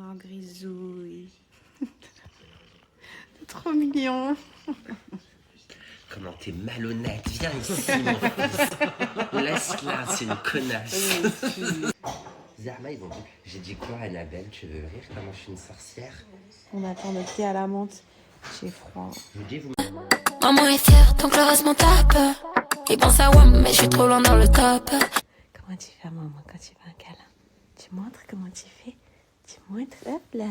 Oh, grisouille. T'es trop mignon. Comment t'es malhonnête, viens ici mon fils. Laisse-la, c'est une connasse. Zahma, ils ont dit, j'ai dit quoi Annabelle, tu veux rire comment je suis une sorcière? On attend notre thé à la menthe. J'ai froid. Je vous dis, vous... Maman est fière, donc le reste m'en tape. Il pense à WAM, mais je suis trop loin dans le top. Comment tu fais, maman, quand tu fais un câlin? Tu montres comment tu fais? Tu montres, hop là.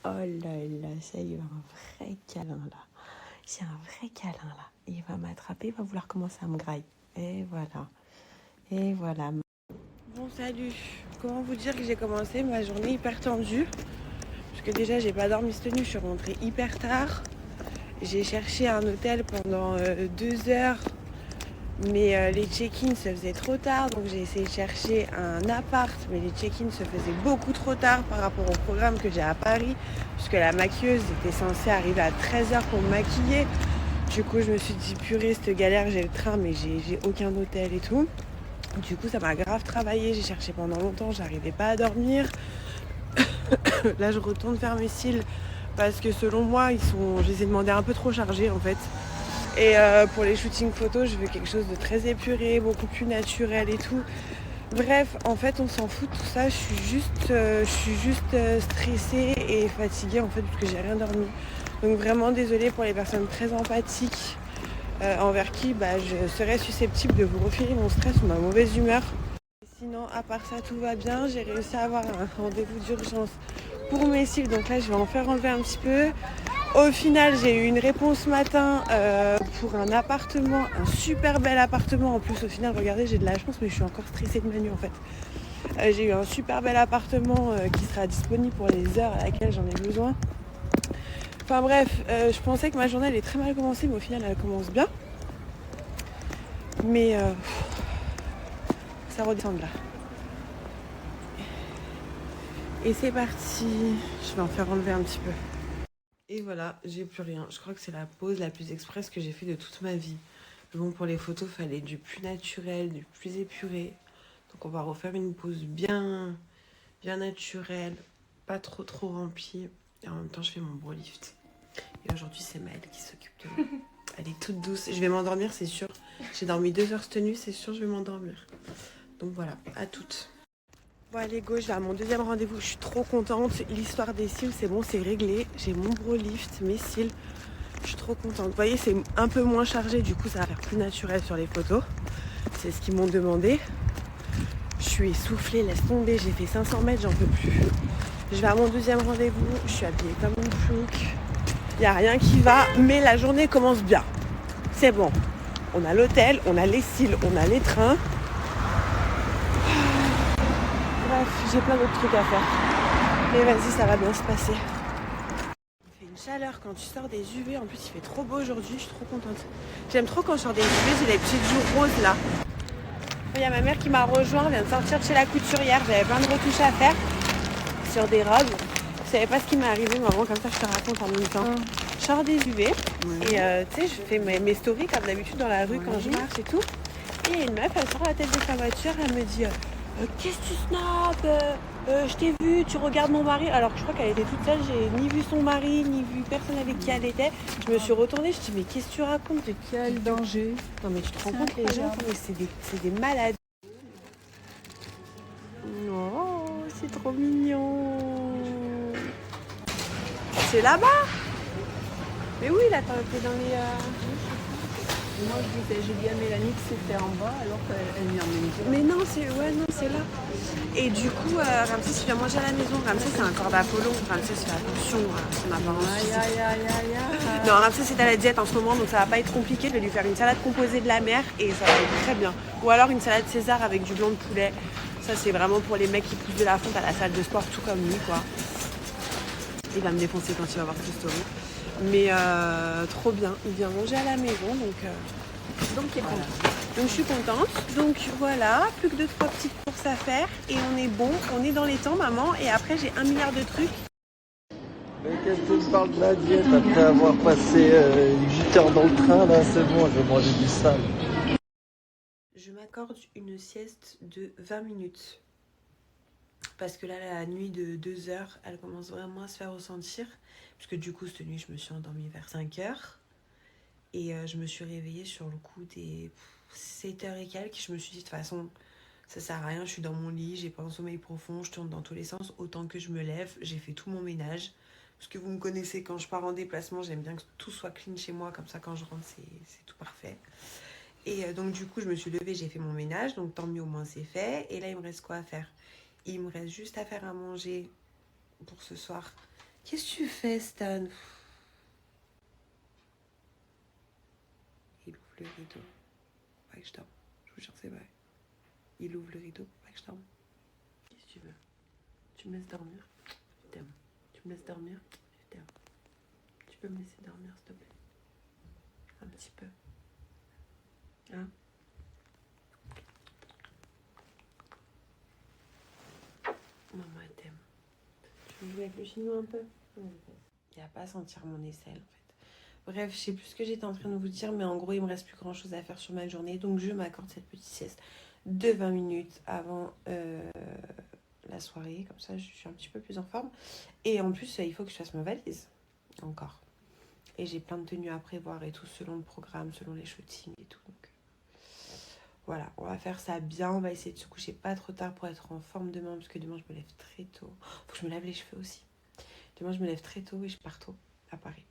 Oh là là, ça y est, un vrai câlin là. C'est un vrai câlin là. Il va m'attraper, il va vouloir commencer à me grailler. Et voilà. Et voilà. Bon, salut. Comment vous dire que j'ai commencé ma journée hyper tendue? Parce que déjà, j'ai pas dormi cette nuit, je suis rentrée hyper tard. J'ai cherché un hôtel pendant 2 heures. Mais les check-in se faisaient trop tard, donc j'ai essayé de chercher un appart, mais les check-in se faisaient beaucoup trop tard par rapport au programme que j'ai à Paris, puisque la maquilleuse était censée arriver à 13h pour me maquiller. Du coup, je me suis dit, purée, cette galère, j'ai le train, mais j'ai aucun hôtel et tout. Du coup, ça m'a grave travaillé, j'ai cherché pendant longtemps, j'arrivais pas à dormir. Là, je retourne faire mes cils, parce que selon moi, je les ai demandés un peu trop chargés en fait. Et pour les shootings photos, je veux quelque chose de très épuré, beaucoup plus naturel et tout. Bref, en fait, on s'en fout de tout ça. Je suis juste stressée et fatiguée en fait parce que j'ai rien dormi. Donc vraiment désolée pour les personnes très empathiques envers qui je serais susceptible de vous refiler mon stress ou ma mauvaise humeur. Sinon, à part ça, tout va bien. J'ai réussi à avoir un rendez-vous d'urgence pour mes cils. Donc là, je vais en faire enlever un petit peu. Au final, j'ai eu une réponse ce matin pour un appartement, un super bel appartement. En plus, au final, regardez, j'ai de la chance, mais je suis encore stressée de Manu en fait. J'ai eu un super bel appartement qui sera disponible pour les heures à laquelle j'en ai besoin. Enfin bref, je pensais que ma journée allait très mal commencer, mais au final, elle commence bien. Mais ça redescend de là. Et c'est parti. Je vais en faire enlever un petit peu. Et voilà, j'ai plus rien. Je crois que c'est la pause la plus express que j'ai fait de toute ma vie. Bon, pour les photos, il fallait du plus naturel, du plus épuré. Donc on va refaire une pause bien naturelle, pas trop remplie. Et en même temps, je fais mon bro lift. Et aujourd'hui, c'est Maëlle qui s'occupe de moi. Elle est toute douce. Je vais m'endormir, c'est sûr. J'ai dormi 2 heures cette nuit, c'est sûr, je vais m'endormir. Donc voilà, à toutes. Bon allez go, je vais à mon deuxième rendez-vous, je suis trop contente. L'histoire des cils, c'est bon, c'est réglé. J'ai mon bro lift, mes cils. Je suis trop contente. Vous voyez, c'est un peu moins chargé, du coup ça va faire plus naturel sur les photos. C'est ce qu'ils m'ont demandé. Je suis essoufflée, laisse tomber, j'ai fait 500 mètres, j'en peux plus. Je vais à mon deuxième rendez-vous, je suis habillée comme une flouque. Il n'y a rien qui va, mais la journée commence bien. C'est bon. On a l'hôtel, on a les cils, on a les trains. Bref, j'ai plein d'autres trucs à faire. Mais vas-y, ça va bien se passer. Il fait une chaleur quand tu sors des UV. En plus, il fait trop beau aujourd'hui. Je suis trop contente. J'aime trop quand je sors des UV. J'ai les petites joues roses là. Il y a ma mère qui m'a rejoint. Elle vient de sortir de chez la couturière. J'avais plein de retouches à faire sur des robes. Je savais pas ce qui m'est arrivé, maman. Comme ça, je te raconte en même temps. Je sors des UV. Et tu sais, je fais mes stories comme d'habitude dans la rue quand je marche et tout. Et il y a une meuf, elle sort la tête de sa voiture. Elle me dit... qu'est-ce que tu snaps? Je t'ai vu, tu regardes mon mari. Alors je crois qu'elle était toute seule, j'ai ni vu son mari, ni vu personne avec qui elle était. Je me suis retournée, je me dis mais qu'est-ce que tu racontes? De quel danger? Non mais tu te rends compte les gens, mais c'est des malades. Oh, c'est trop mignon. C'est là-bas? Mais oui, là t'es dans les... Moi je disais, j'ai dit à Mélanie que c'était en bas alors qu'elle m'y emmène direct. Mais non, c'est là. Et du coup, Ramsès il vient manger à la maison. Ramsès c'est un corps d'Apollon. Ramsès fait attention à son apparence physique. Non, Ramsès c'est à la diète en ce moment, donc ça va pas être compliqué. Je vais lui faire une salade composée de la mer et ça va être très bien. Ou alors une salade César avec du blanc de poulet. Ça c'est vraiment pour les mecs qui poussent de la fonte à la salle de sport, tout comme lui quoi. Il va me défoncer quand il va voir cette story. Mais trop bien, il vient manger à la maison, donc t'es contente. Donc je suis contente, donc voilà, plus que 2-3 petites courses à faire et on est bon, on est dans les temps maman, et après j'ai 1 milliard de trucs. Mais qu'est-ce que tu me parles de la diète après avoir passé 8 heures dans le train, là c'est bon, je vais manger du sale. Je m'accorde une sieste de 20 minutes. parce que là, la nuit de 2 heures, elle commence vraiment à se faire ressentir. Parce que du coup, cette nuit, je me suis endormie vers 5 heures. Et je me suis réveillée sur le coup des 7 heures et quelques. Je me suis dit, de toute façon, ça sert à rien, je suis dans mon lit, j'ai pas un sommeil profond, je tourne dans tous les sens. Autant que je me lève, j'ai fait tout mon ménage. Parce que vous me connaissez, quand je pars en déplacement, j'aime bien que tout soit clean chez moi. Comme ça, quand je rentre, c'est tout parfait. Et donc, du coup, je me suis levée, j'ai fait mon ménage. Donc, tant mieux, au moins, c'est fait. Et là, il me reste quoi à faire? Il me reste juste à faire à manger pour ce soir. Qu'est-ce que tu fais, Stan? Il ouvre le rideau. Pas que je dorme. Je vous jure, c'est vrai. Il ouvre le rideau. Pas que je dorme. Qu'est-ce que tu veux? Tu me laisses dormir? Je t'aime. Tu me laisses dormir? Je t'aime. Tu peux me laisser dormir, s'il te plaît? Un petit peu. Hein? Maman, elle t'aime. Tu veux jouer avec le chinois un peu? Il n'y a pas à sentir mon aisselle, en fait. Bref, je sais plus ce que j'étais en train de vous dire, mais en gros, il me reste plus grand chose à faire sur ma journée. Donc, je m'accorde cette petite sieste de 20 minutes avant la soirée. Comme ça, je suis un petit peu plus en forme. Et en plus, il faut que je fasse ma valise. Encore. Et j'ai plein de tenues à prévoir et tout, selon le programme, selon les shootings et tout. Donc, voilà, on va faire ça bien. On va essayer de se coucher pas trop tard pour être en forme demain. Parce que demain, je me lève très tôt. Faut que je me lave les cheveux aussi. Demain, je me lève très tôt et je pars tôt à Paris.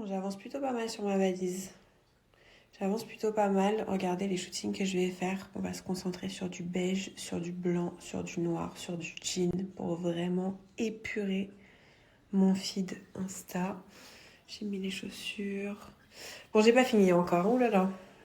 J'avance plutôt pas mal sur ma valise. J'avance plutôt pas mal. Regardez les shootings que je vais faire. On va se concentrer sur du beige, sur du blanc, sur du noir, sur du jean pour vraiment épurer mon feed Insta. J'ai mis les chaussures. Bon, j'ai pas fini encore. Oh là là.